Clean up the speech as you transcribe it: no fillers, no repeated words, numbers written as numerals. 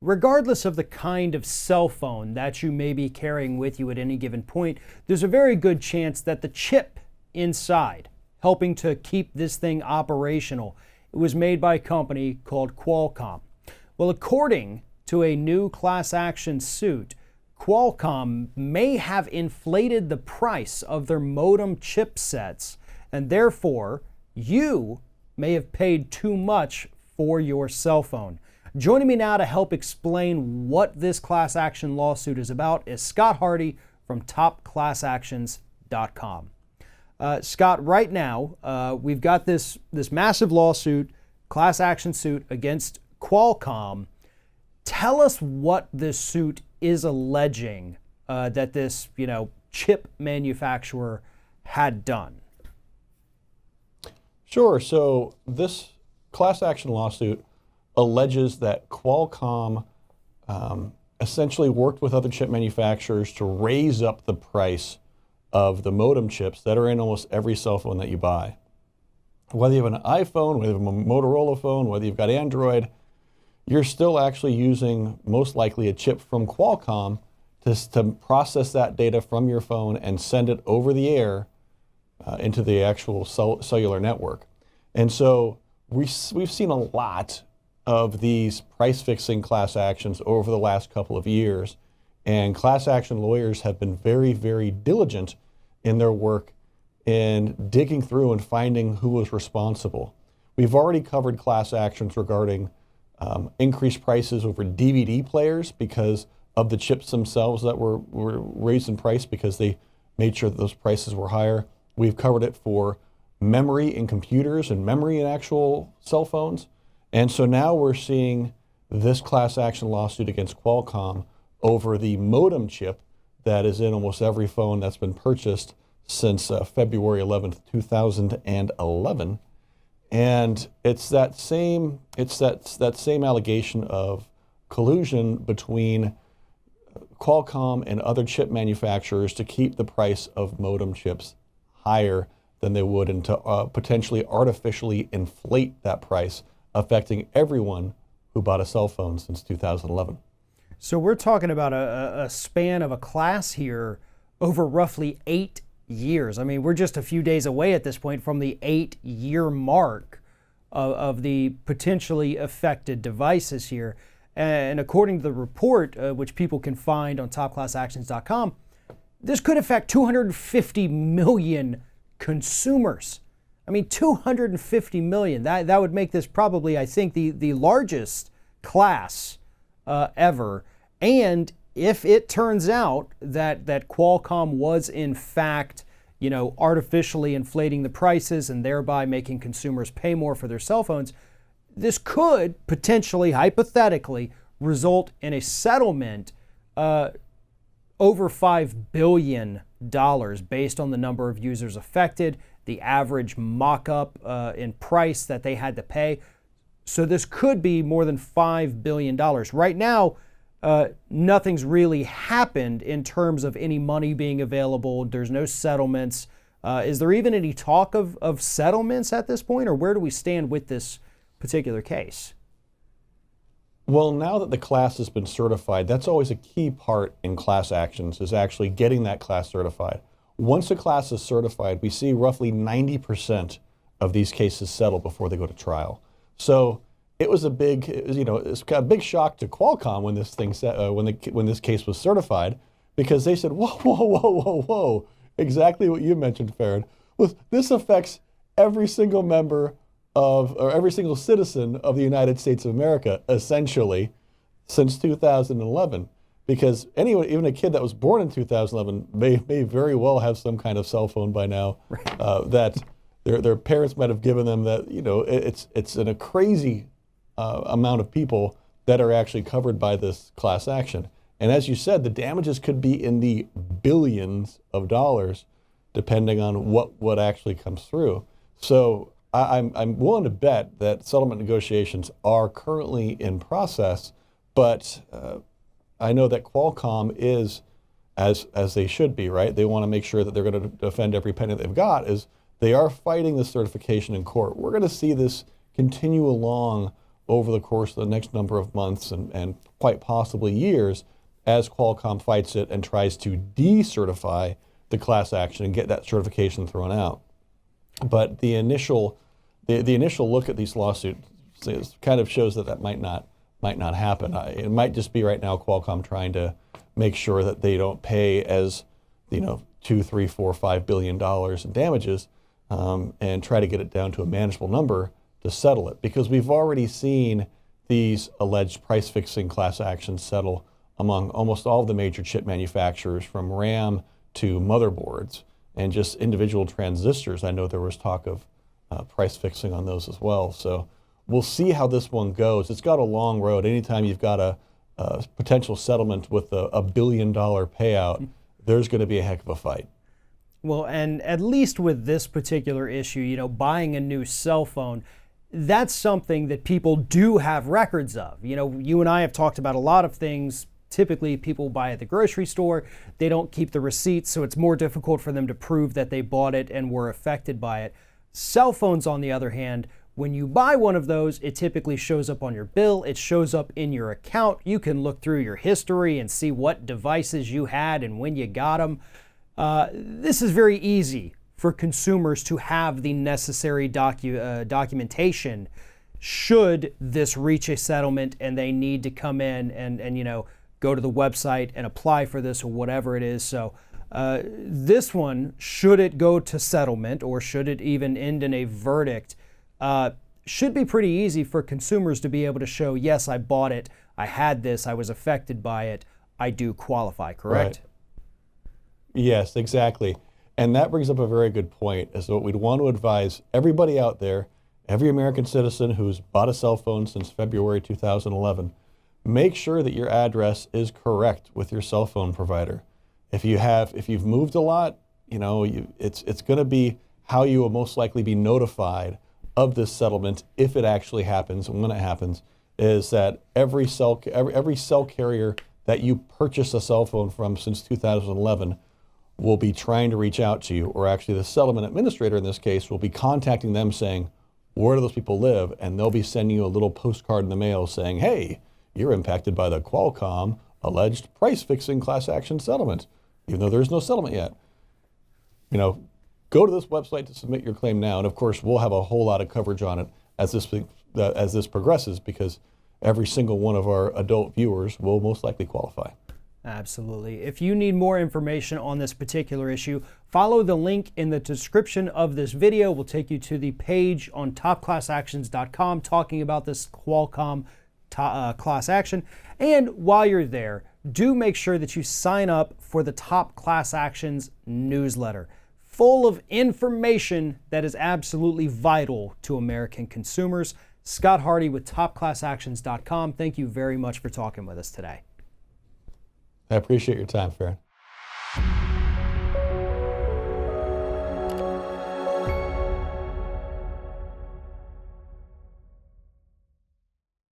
regardless of the kind of cell phone that you may be carrying with you at any given point, there's a very good chance that the chip inside, helping to keep this thing operational, it was made by a company called Qualcomm. Well, according to a new class action suit, Qualcomm may have inflated the price of their modem chipsets, and therefore you may have paid too much for your cell phone. Joining me now to help explain what this class action lawsuit is about is Scott Hardy from topclassactions.com. Scott, right now we've got this massive lawsuit, class action suit against Qualcomm. Tell us what this suit is alleging that this, chip manufacturer had done. Sure. So this class action lawsuit alleges that Qualcomm essentially worked with other chip manufacturers to raise up the price of the modem chips that are in almost every cell phone that you buy. Whether you have an iPhone, whether you have a Motorola phone, whether you've got Android, you're still actually using most likely a chip from Qualcomm to process that data from your phone and send it over the air into the actual cellular network. And so we've seen a lot of these price fixing class actions over the last couple of years. And class action lawyers have been very, very diligent in their work in digging through and finding who was responsible. We've already covered class actions regarding increased prices over DVD players because of the chips themselves that were raised in price because they made sure that those prices were higher. We've covered it for memory in computers and memory in actual cell phones. And so now we're seeing this class action lawsuit against Qualcomm over the modem chip that is in almost every phone that's been purchased since February 11th, 2011. And it's that same allegation of collusion between Qualcomm and other chip manufacturers to keep the price of modem chips higher than they would and to potentially artificially inflate that price, affecting everyone who bought a cell phone since 2011. So we're talking about a span of a class here over roughly 8 years. I mean, we're just a few days away at this point from the 8-year mark of the potentially affected devices here. And according to the report, which people can find on topclassactions.com, this could affect 250 million consumers. I mean, 250 million. That would make this probably, I think, the largest class ever. And if it turns out that Qualcomm was in fact, artificially inflating the prices and thereby making consumers pay more for their cell phones, this could potentially, hypothetically, result in a settlement over $5 billion based on the number of users affected, the average mock-up in price that they had to pay. So this could be more than $5 billion. Right now, nothing's really happened in terms of any money being available. There's no settlements. Is there even any talk of settlements at this point, or where do we stand with this particular case? Well, now that the class has been certified, that's always a key part in class actions, is actually getting that class certified. Once a class is certified, we see roughly 90% of these cases settle before they go to trial. So it was a big shock to Qualcomm when this thing when this case was certified, because they said, whoa, exactly what you mentioned, Farron. This affects every single every single citizen of the United States of America, essentially, since 2011. Because anyone, even a kid that was born in 2011, may very well have some kind of cell phone by now that their parents might have given them. That it's in a crazy amount of people that are actually covered by this class action. And as you said, the damages could be in the billions of dollars, depending on what actually comes through. So I'm willing to bet that settlement negotiations are currently in process, but I know that Qualcomm is, as they should be, right? They want to make sure that they're going to defend every penny they've got, is they are fighting the certification in court. We're going to see this continue along over the course of the next number of months and quite possibly years as Qualcomm fights it and tries to decertify the class action and get that certification thrown out. But the initial look at these lawsuits kind of shows that might not happen. It might just be right now Qualcomm trying to make sure that they don't pay as, $2, $3, $4, $5 billion in damages, and try to get it down to a manageable number to settle it. Because we've already seen these alleged price fixing class actions settle among almost all of the major chip manufacturers, from RAM to motherboards and just individual transistors. I know there was talk of price fixing on those as well. So we'll see how this one goes. It's got a long road. Anytime you've got a potential settlement with a $1 billion payout, there's going to be a heck of a fight. Well, and at least with this particular issue, buying a new cell phone, that's something that people do have records of. You and I have talked about a lot of things. Typically, people buy at the grocery store. They don't keep the receipts, so it's more difficult for them to prove that they bought it and were affected by it. Cell phones, on the other hand, when you buy one of those, it typically shows up on your bill. It shows up in your account. You can look through your history and see what devices you had and when you got them. This is very easy for consumers to have the necessary documentation should this reach a settlement and they need to come in and go to the website and apply for this or whatever it is. So this one, should it go to settlement or should it even end in a verdict, should be pretty easy for consumers to be able to show, yes, I bought it, I had this, I was affected by it, I do qualify, correct? Right. Yes, exactly. And that brings up a very good point, as what we'd want to advise everybody out there, every American citizen who's bought a cell phone since February 2011, make sure that your address is correct with your cell phone provider. If you've moved a lot, it's going to be how you will most likely be notified of this settlement if it actually happens, and when it happens, is that every cell carrier that you purchase a cell phone from since 2011 will be trying to reach out to you, or actually the settlement administrator in this case will be contacting them saying, where do those people live? And they'll be sending you a little postcard in the mail saying, hey, you're impacted by the Qualcomm alleged price fixing class action settlement, even though there's no settlement yet. Go to this website to submit your claim now. And of course, we'll have a whole lot of coverage on it as this progresses, because every single one of our adult viewers will most likely qualify. Absolutely. If you need more information on this particular issue, follow the link in the description of this video. We'll take you to the page on topclassactions.com talking about this Qualcomm class action. And while you're there, do make sure that you sign up for the Top Class Actions newsletter, full of information that is absolutely vital to American consumers. Scott Hardy with topclassactions.com. Thank you very much for talking with us today. I appreciate your time, Farron.